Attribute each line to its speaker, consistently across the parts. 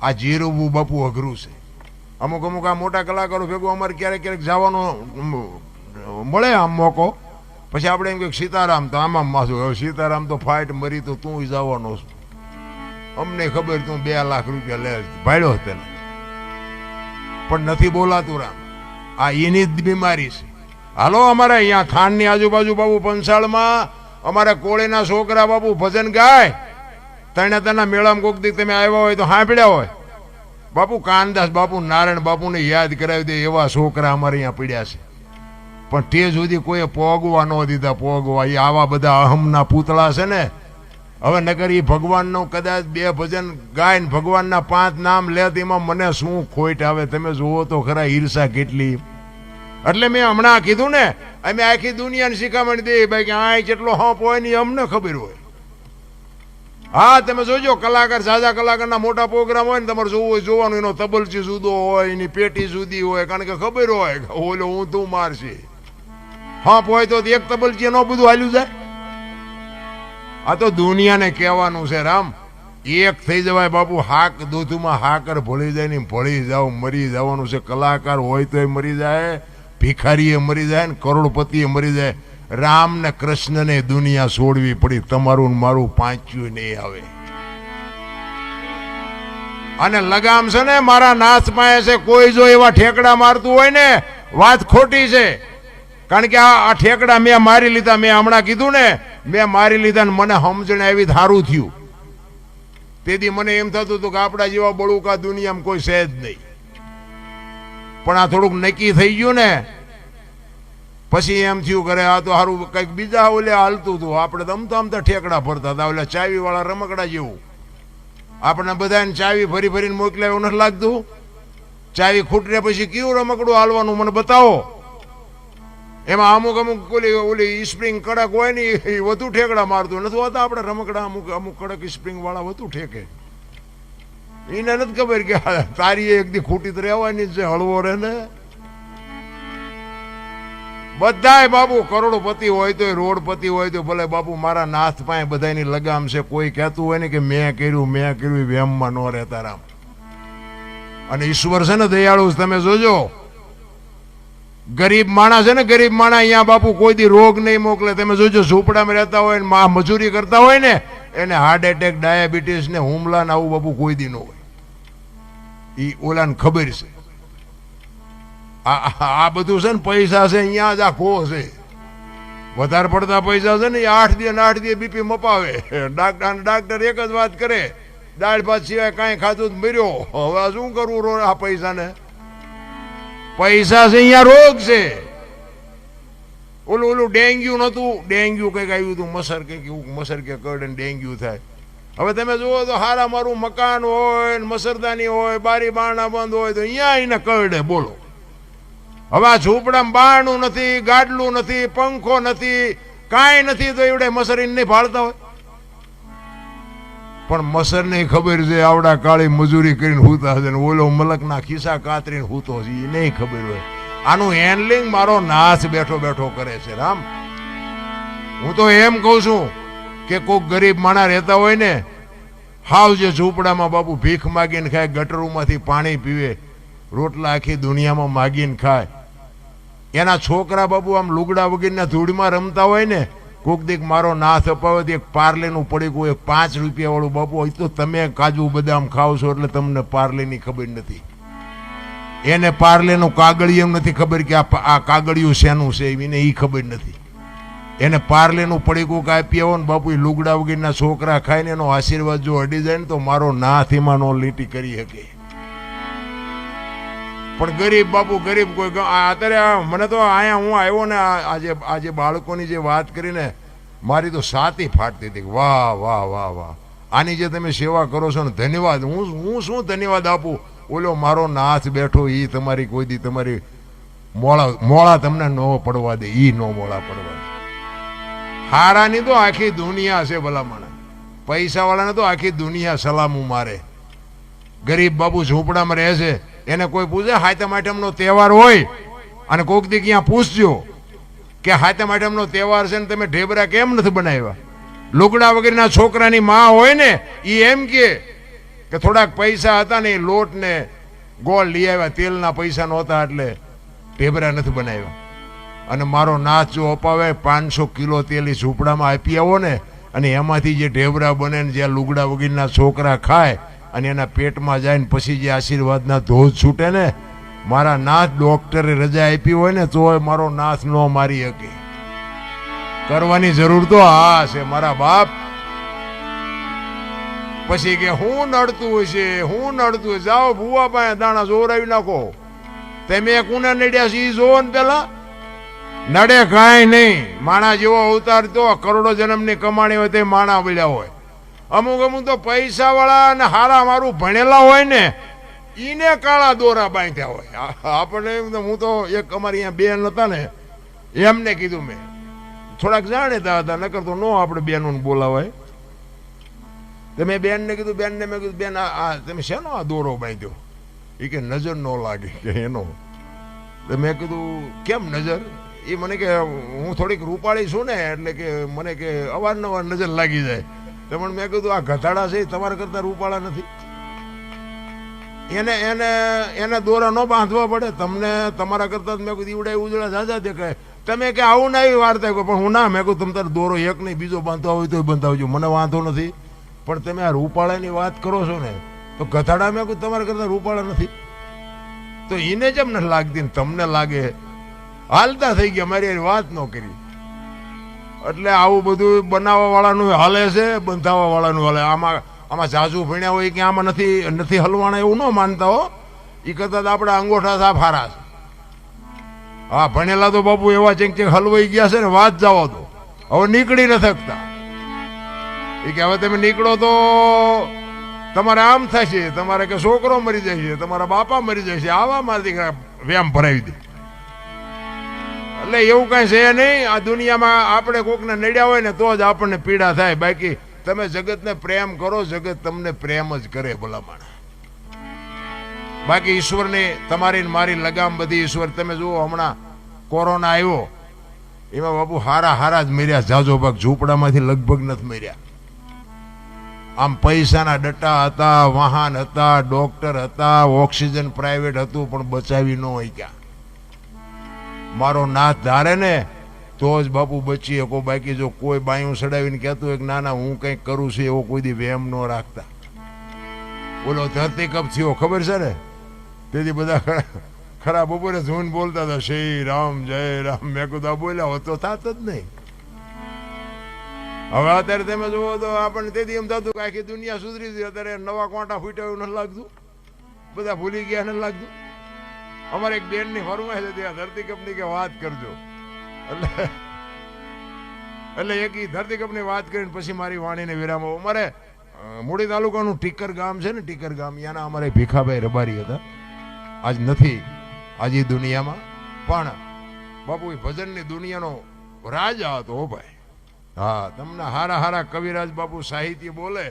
Speaker 1: આ જીરવું બાપુ અઘરું છે. અમુક અમુક આ મોટા કલાકારો ભેગું અમારે ક્યારેક ક્યારેક જવાનો મળે આમ મોકો. પછી આપણે એમ કે સીતારામ તો આમાં માથું, હવે સીતારામ તો ફાઇટ મરી તો તું જવાનો છું, અમને ખબર તું 2 લાખ રૂપિયા લે ભાડ્યો તેને, પણ નથી બોલાતું રામ. આ એની જ બીમારી છે. હાલો અમારે અહીંયા થાનની આજુબાજુ બાબુ પંચાળમાં અમારા કોળીના છોકરા બાબુ ભજન ગાય. તણા મેળામાં કોક દી તમે આવ્યા હોય તો સાંભળ્યા હોય બાપુ કાનદાસ બાપુ નારાયણ બાપુને યાદ કરાવી દે એવા છોકરા અમારે અહીંયા પડ્યા છે. પણ તે સુધી કોઈએ પોગવા ન દીધા. પોગવા એ આવા બધા અહમના પૂતળા છે ને. હવે નગર એ ભગવાનનું કદાચ 2 ભજન ગાય ને ભગવાનના 5 નામ લે એમાં મને શું ખોટ આવે તમે જુઓ તો ખરા ઈર્ષા કેટલી. એટલે મેં હમણાં કીધું ને અમે આખી દુનિયાને શીખામણ દે ભાઈ કે આ જેટલો હંપ હોય ને અમને ખબર હોય. હા તમે જોજો કલાકાર સાજા કલાકારના મોટા પ્રોગ્રામ હોય ને તમારે જોવાનું એનો તબલચી જુદો હોય એની પેટી જુદી હોય, કારણ કે ખબર હોય ઓલો હું તું મારશે. હંપ હોય તો એક તબલચી નો બધું હાલ્યું જાય. આ તો દુનિયાને કહેવાનું છે રામ, એક થઈ જવાય બાપુ. હાક દૂધમાં હાકર ભળી જાય ને ભળી જાવ મરી જવાનું છે. કલાકાર હોય તોય મરી જાય, ભિખારીએ મરી જાય ને કરોડપતિએ મરી જાય. રામ ને કૃષ્ણને દુનિયા છોડવી પડી, તમારું ને મારું પાંચ્યું નહીં આવે. અને લગામ છે ને મારા નાથ પાસે છે. કોઈ જો એવા ઠેકડા મારતું હોય ને વાત ખોટી છે. કારણ કે આ ઠેકડા મેં મારી લીધા. મેં હમણાં કીધું ને મેં મારી લીધા ને મને સમજણ આવી સારું થયું. તેથી મને એમ થતું હતું કે આપણા જેવા બળુકા દુનિયામાં કોઈ છે જ નહીં. પણ આ થોડુંક નક્કી થઈ ગયું ને પછી એમ થયું કરે આ તો સારું કંઈક બીજા ઓલે હાલતું હતું. આપણે તો અમતા ઠેકડા ફરતા હતા ઓલે ચાવી વાળા રમકડા જેવું. આપણે બધાને ચાવી ફરી ફરીને મોકલ્યા એવું નથી લાગતું? ચાવી ખૂટને પછી કેવું રમકડું હાલવાનું મને બતાવો. એમાં અમુક અમુક ઓલી સ્પ્રિંગ કડક હોય ને એ વધુ ઠેકડા મારતું નથી હોતા. આપણે રમકડા અમુક અમુક કડક સ્પ્રિંગ વાળા વધુ ઠેકે. એને નથી ખબર કે તારી એક દી ખૂટી તો રહેવાની છે, હળવો રહે ને. બધાય બાબુ કરોડપતિ હોય તો રોડપતિ હોય તો ભલે બાપુ મારા નાથ પાસે બધાની લગામ છે. કોઈ કહેતું હોય ને કે મેં કર્યું વેમમાં ન રહેતા રામ. અને ઈશ્વર છે ને દયાળુ, તમે જોજો ગરીબ માણસ છે ને ગરીબ માણસ અહીંયા બાપુ કોઈ દી રોગ નહીં મોકલે. તમે જોજો ઝૂંપડામાં રહેતા હોય ને મજૂરી કરતા હોય ને એને હાર્ટ એટેક ડાયાબિટીસ ને હુમલા ને આવું બાપુ કોઈ દી ન હોય. એ ઓલાને ખબર છે. આ બધું છે ને પૈસા છે અહીંયા જ આખો છે. વધારે પડતા પૈસા છે ને એ 8 દી બીપી મપાવે. ડાક્ટર એક જ વાત કરે દાળ ભાત સિવાય કાંઈ ખાધું મર્યો. હવે શું કરવું આ પૈસાને? પૈસા છે અહીંયા રોગ છે. ઓલું ડેન્ગ્યુ નતું, ડેન્ગ્યુ કંઈક આવ્યું હતું મસર કંઈક મસર કે કરડે ડેન્ગ્યુ થાય. હવે તમે જુઓ તો હારા મારું મકાન હોય મસરદાની હોય બારી બારણા બંધ હોય તો અહીંયા એને કરડે. બોલો હવે આ ઝૂંપડામાં બારણું નથી, ગાડલું નથી, પંખો નથી, કાંઈ નથી તો એવડે મસરીને નહીં ફાળતા હોય. પણ મસરને ખબર છે આવડા કાળી મજૂરી કરીને હૂતા છે ને ઓલો મલકના ખિસ્સા કાતરીને હૂતો છે એ નહીં ખબર હોય. આનું હેન્ડલિંગ મારો નાથ બેઠો બેઠો કરે છે રામ. હું તો એમ કહું છું કે કોઈક ગરીબ માણસ રહેતા હોય ને હાવ જે ઝૂંપડામાં બાપુ ભીખ માગીને ખાય, ગટરોમાંથી પાણી પીવે, રોટલા આખી દુનિયામાં માગીને ખાય. એના છોકરા બાપુ આમ લુગડા વગેરેના ધૂળમાં રમતા હોય ને કોક દીક મારો નાથ અપાવે એક પાર્લેનું પડીકું 5 રૂપિયા વાળું બાપુ હોય તો તમે કાજુ બદામ ખાવ છો એટલે તમને પાર્લેની ખબર નથી. એને પાર્લેનું કાગળિયું નથી ખબર કે આ કાગળિયું શેનું છે એને એ ખબર નથી. એને પાર્લેનું પડીકું કાંઈ પીવો ને બાપુ એ લુગડા વગેરેના છોકરા ખાય ને એનો આશીર્વાદ જો અડી જાય ને તો મારો નાથ એમાં નો લીટી કરી શકે. પણ ગરીબ બાપુ ગરીબ કોઈ અત્યારે મને તો અહીંયા હું આવ્યો ને આજે બાળકોની જે વાત કરીને મારી તો છાતી ફાટતી હતી. વાહ વાહ વાહ વાહ, આની જે તમે સેવા કરો છો ને ધન્યવાદ. હું શું ધન્યવાદ આપું? ઓલો મારો નાથ બેઠો એ તમારી કોઈ દી તમારી મોળા તમને ન પડવા દે, એ નો મોળા પડવા દે. હારાની તો આખી દુનિયા છે ભલામણ, પૈસા વાળાને તો આખી દુનિયા સલામું મારે. ગરીબ બાપુ ઝૂંપડામાં રહે છે એને કોઈ પૂછે હાતમ આઠમનો તહેવાર હોય અને કોઈક દી ક્યાં પૂછજો કે હાતમ આઠમનો તહેવાર છે ને તમે ઢેબરા કેમ નથી બનાવ્યા? લુગડા વગેરેના છોકરાની માં હોય ને એ એમ કે કે થોડાક પૈસા હતા ને એ લોટ ને ગોળ લઈ આવ્યા, તેલના પૈસા નહોતા એટલે ઢેબરા નથી બનાવ્યા. અને મારો નાથ જો અપાવે 500 કિલો તેલ એ ઝૂંપડામાં આપી આવો ને, અને એમાંથી જે ઢેબરા બને ને જ્યાં લુગડા વગીરના છોકરા ખાય અને એના પેટમાં જાય ને પછી જે આશીર્વાદના ધોધ છૂટે ને, મારા નાથ ડોક્ટરે રજા આપી હોય ને તોય મારો નાથ ન મારી શકે. કરવાની જરૂર તો હા છે મારા બાપ. પછી કે હું નડતું હોય છે, હું નડતું હોય, જાઓ ભૂવા પાસે દાણા જોરાવી નાખો. તમે કોને નડ્યા છે એ જોવો ને પેલા. નડે કાંઈ નહીં. માણા જેવો અવતાર તો કરોડો જન્મની કમાણી હોય તે માણા મળ્યા હોય. અમુક અમુક તો પૈસા વાળા અને હારા મારું ભણેલા હોય ને ઈને કાળા દોરા બાંધ્યા હોય. આપણને એમ તો, હું તો એક અમારી અહીંયા બેન હતા ને એમને કીધું, મેં થોડાક જાણીતા હતા, નકર તો નો આપણે બેનોને બોલાવાય. તો મેં બેનને કીધું, બેનને મેં કીધું, બેન આ તમે શેનો આ દોરો બાંધ્યો? એ કે નજર ન લાગે કે એનો. તો મેં કીધું કેમ નજર? એ મને કે હું થોડીક રૂપાળી છું ને એટલે કે મને કે અવારનવાર નજર લાગી જાય. તો પણ મેં કીધું આ ગધાડા છે તમારા કરતા રૂપાળા નથી. એને એને એને દોરા ન બાંધવા પડે તમને? તમારા કરતા મેં કીધું ઈવડા ઉજળા ઝાઝા દેખાય. તમે કે આવું ના એવી વાર્તા કહો, પણ હું ના, મેં કહું તમે તારે દોરો એક નહીં બીજો બાંધવા હોય તો બંધાવજો, મને વાંધો નથી. પણ તમે આ રૂપાળાની વાત કરો છો ને તો ગધાડા મેં કહું તમારા કરતા રૂપાળા નથી. તો એને જેમ નથી લાગતી ને તમને લાગે. હાલતા થઈ ગયા, મારી વાત ન કરી. એટલે આવું બધું બનાવવા વાળાનું હાલે છે, બંધાવવા વાળાનું હાલે. આમાં જાજુ ભણ્યા હોય કે આમાં નથી હલવાના એવું ન માનતા હો. એ કરતા આપણા અંગોઠા સાફ હારા છે. હા, ભણેલા તો બાપુ એવા ચેક હલવાઈ ગયા છે ને વાત જાઓ તો હવે નીકળી ન શકતા. એ કે હવે તમે નીકળો તો તમારે આમ થશે, તમારે કે છોકરો મરી જાય છે, તમારા બાપા મરી જાય છે, આવા મારી વ્યાયામ ભરાવી દે. એટલે એવું કઈ છે નહીં. આ દુનિયામાં આપણે કોકને નડ્યા હોય ને તો જ આપણને પીડા થાય. બાકી તમે જગતને પ્રેમ કરો, જગત તમને પ્રેમ જ કરે ભલામણ. બાકી ઈશ્વરની તમારી મારી લગામ બધી ઈશ્વર. તમે જુઓ હમણાં કોરોના આવ્યો એમાં બાપુ હારા જ મર્યા. જાજો ભાગ ઝૂંપડામાંથી લગભગ નથી મર્યા. આમ પૈસાના ડટ્ટા હતા, વાહન હતા, ડોક્ટર હતા, ઓક્સિજન પ્રાઇવેટ હતું, પણ બચાવી ન હોય ક્યાં. મારો નાથ ધારે ને તો જ બાપુ બચી શકો. બાકી જો કોઈ બાયું સડાવીને કહેતું હોય કે ના ના હું કંઈક કરું છું એવો કોઈ દી વહેમ ન રાખતા. બોલો ધરતીકંપ થયો ખબર છે ને, તેથી બધા ખરા બપોરે જોઈને બોલતા હતા શ્રી રામ જય રામ. મેં કીધું બોલ્યા હોત તો થાત જ નહીં. હવે અત્યારે તમે જુઓ તો આપણને તેથી એમ થતું કે આખી દુનિયા સુધરી ગઈ. અત્યારે નવા કોંટા ફૂટ્યા એવું નથી લાગતું, બધા ભૂલી ગયા નથી લાગતું. અમારે એક બેનની ફરમાઈશ હતી આ ધરતીકંપની કે વાત કરજો. એટલે એક ધરતીકંપની વાત કરીને પછી મારી વાણીને વિરામ. અમારે મૂળી તાલુકાનું ટીકર ગામ છે ને, ટીકર ગામ, યાના અમારે ભીખાભાઈ રબારી હતા. આજ નથી આજે દુનિયામાં, પણ બાપુ એ ભજનની દુનિયાનો રાજા હતો ભાઈ. હા, તમને હારા કવિરાજ બાપુ સાહિત્ય બોલે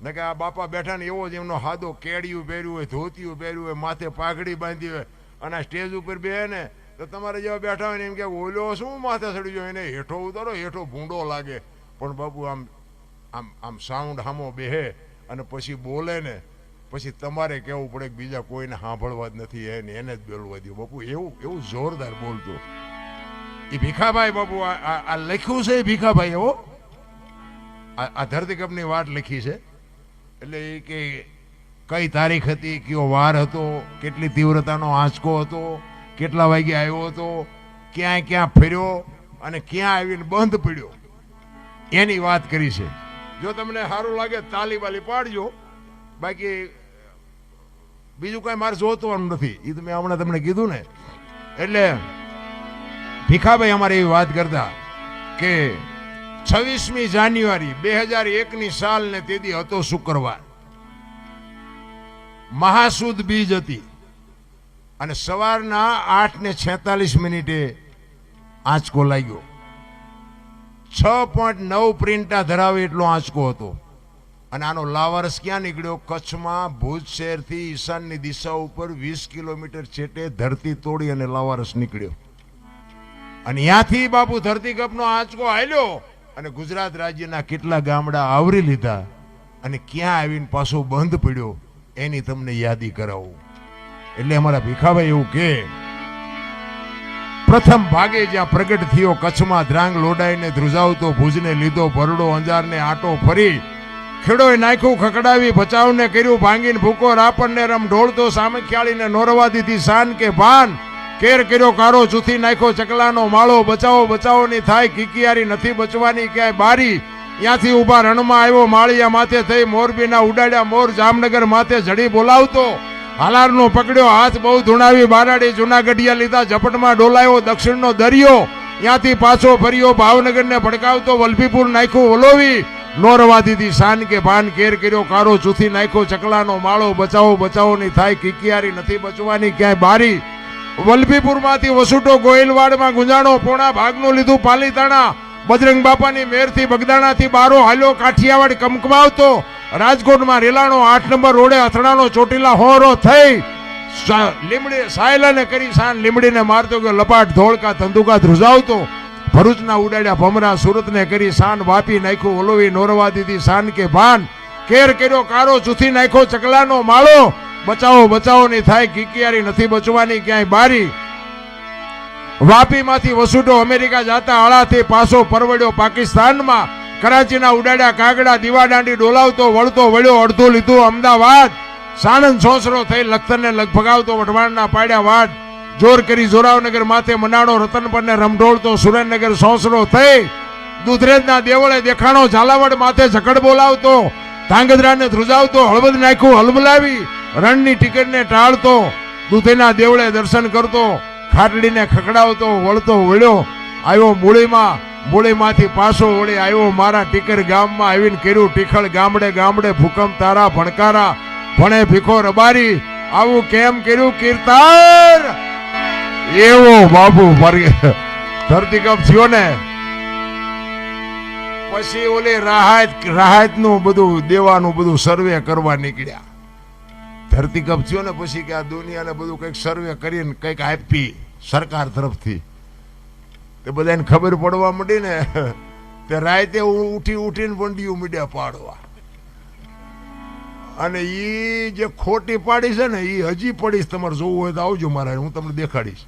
Speaker 1: ને કે આ બાપા બેઠા ને એવો જ એમનો હાદો કેડિયું પહેર્યું હોય, ધોતિયું પહેર્યું હોય, માથે પાઘડી બાંધી હોય, અને આ સ્ટેજ ઉપર બે ને તો તમારે જેવા બેઠા હોય ને એમ કે ઓલો શું માથે ચડી જાય, એને હેઠો ઉતારો, હેઠો ભૂંડો લાગે. પણ બાપુ આમ આમ આમ સાઉન્ડ હામો બેહે અને પછી બોલે ને પછી તમારે કહેવું પડે કે બીજા કોઈને સાંભળવા જ નથી, એને જ બોલવા દો. બાપુ એવું જોરદાર બોલતો એ ભીખાભાઈ. બાપુ આ લખ્યું છે ભીખાભાઈ એવો, આ ધરતીકંપની વાત લખી છે. એટલે એ કે કઈ તારીખ હતી, કયો વાર હતો, કેટલી તીવ્રતાનો આંચકો હતો, કેટલા વાગે આવ્યો હતો, ક્યાં ફર્યો અને ક્યાં આવીને બંધ પડ્યો, એની વાત કરી છે. જો તમને સારું લાગે તાલી બાલી પાડજો, બાકી બીજું કઈ મારે જોતવાનું નથી. એ તો મેં હમણાં તમને કીધું ને. એટલે ભીખાભાઈ અમારે એવી વાત કરતા કે 26મી જાન્યુઆરી 2001ની સાલ ને તેથી હતો શુક્રવાર, મહાસુદ બીજ હતી અને સવારના 8:46 આંચકો લાગ્યો. 6.9 પ્રિન્ટા ધરાવે એટલો આંચકો હતો. અને આનો લાવારસ ક્યાં નીકળ્યો? કચ્છમાં ભુજ શહેરથી ઈશાનની દિશા ઉપર 20 કિલોમીટર છેટે ધરતી તોડી અને લાવારસ નીકળ્યો. અને ત્યાંથી બાપુ ધરતીકંપનો આંચકો હાલ્યો અને ગુજરાત રાજ્યના કેટલા ગામડા આવરી લીધા અને ક્યાં આવીને પાછો બંધ પડ્યો એની તમને યાદી કરાવું. એટલે અમારા ભીખાભાઈ એવું કે પ્રથમ ભાગે જ્યાં પ્રગટ થયો કચ્છમાં ધ્રાંગ લોડાઈને ધ્રુજાવતો ભુજને લીધો ભરડો અંજારને આટો ફરી ખેડોએ નાખ્યું ખકડાવી બચાવને કર્યું ભાંગીને ભૂકો રાપણને રમ ઢોળતો સામે ખ્યાળીને નોરવા દીધી શાન કે ભાન કેર કર્યો કારો ચૂથી નાખ્યો ચકલાનો માળો બચાવો બચાવોની થાય કિકિયારી નથી બચવાની ક્યાંય બારી ત્યાંથી ઉભા રણમાં આવ્યો માળિયા માથે થઈ મોરબીના ઉડાડ્યા મોર જામનગર માથે જડી બોલાવતો હાલારનો પકડ્યો હાથ બહુ ધૂણાવી બારાડી જુનાગઢિયા લીધા ઝપટમાં ડોલાયો દક્ષિણનો દરિયો ત્યાંથી પાછો ફર્યો ભાવનગરને ભડકાવતો વલભીપુર નાખ્યું ઓલોવી નોરવા દીધી શાન કે ભાન કેર કર્યો કારો ચૂથી નાખ્યો ચકલાનો માળો બચાવો બચાવોની થાય કિકિયારી નથી બચવાની ક્યાંય બારી વલભીપુરમાંથી વસુટો ગોયલવાડમાં ગુંજાણો પોણા ભાગનું લીધું પાલીતાણા બજરંગ બાપાની મેરથી બગદાણાથી બારો હાલ્યો કાઠિયાવાડ કમકમાવતો રાજકોટમાં રેલાણો 8 નંબર રોડે અથડાનો ચોટીલા હોરો થઈ લીમડી સાયલાને કરી શાન લીમડીને મારતો કે લપાટ ધોળકા ધંધુકા ધ્રુજાવતો ભરૂચના ઉડાડ્યા ભમરા સુરતને કરી શાન વાપી નાખ્યું ઓલોવી નોરવા દીધી શાન કે ભાન કેર કર્યો કારો ચૂથી નાખ્યો ચકલાનો માળો બચાવો બચાવોની થાય કિકિયારી નથી બચવાની ક્યાંય બારી વાપીમાંથી વસુટો અમેરિકા જાતા આળાથી પાછો પરવડ્યો પાકિસ્તાનમાં કરાચીના ઉડાડ્યા કાગડા દીવાદાંડી ડોલાવતો વળતો વળ્યો અડધું લીધું અમદાવાદ સાણંદ સોસરો થઈ લખતરને લગભગાવતો વઢવાણના પાડ્યા વાડ જોર કરી જોરાવનગર માથે મનાણો રતનપરને રમઢોળતો સુરેન્દ્રનગર સોસરો થઈ દુધરેજના દેવળે દેખાણો ઝાલાવાડ માથે ઝકડ બોલાવતો ધાંગધ્રાને ધ્રુજાવતો હળવદ નાખ્યું હલબલાવી રણની ટિકિટને ટાળતો દૂધેના દેવળે દર્શન કરતો ખાટડીને ખકડાવતો વળતો વળ્યો આવ્યો મૂળીમાંથી પાછો વળી આવ્યો મારા ટીકર ગામમાં આવીને કર્યું ટીખળ ગામડે ગામડે ભૂકંપ તારા ભણકારા ભણે ભીખો રબારી આવું કેમ કર્યું કીર્તાર એવો બાબુ ધરતીકંપ થયો ને પછી ઓલી રાહત નું બધું દેવાનું બધું સર્વે કરવા નીકળ્યા. ધરતીકંપ થયો ને પછી કે આ દુનિયાને બધું કંઈક સર્વે કરીને કંઈક આપી સરકાર તરફથી તે બધાને ખબર પડવા માંડી ને તે રાતે ઉઠીને વંડિયું મીડિયા પાડવા અને ઈ જે ખોટી પાડી છે ને ઈ હજી પડીશ. તમારે જોવું હોય તો આવજો મારા, હું તમને દેખાડીશ.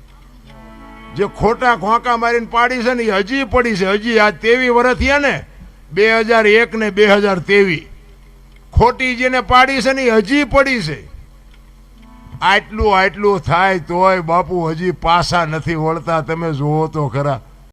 Speaker 1: જે ખોટા ખોંકા મારીને પાડી છે ને એ હજી પડી છે. હજી આ 23 વર્ષ થયા ને 2001 ને 2023 ખોટી જેને પાડી છે ને એ હજી પડી છે. આટલું થાય તોય બાપુ હજી પાછા નથી વળતા. તમે જોવો તો ખરા.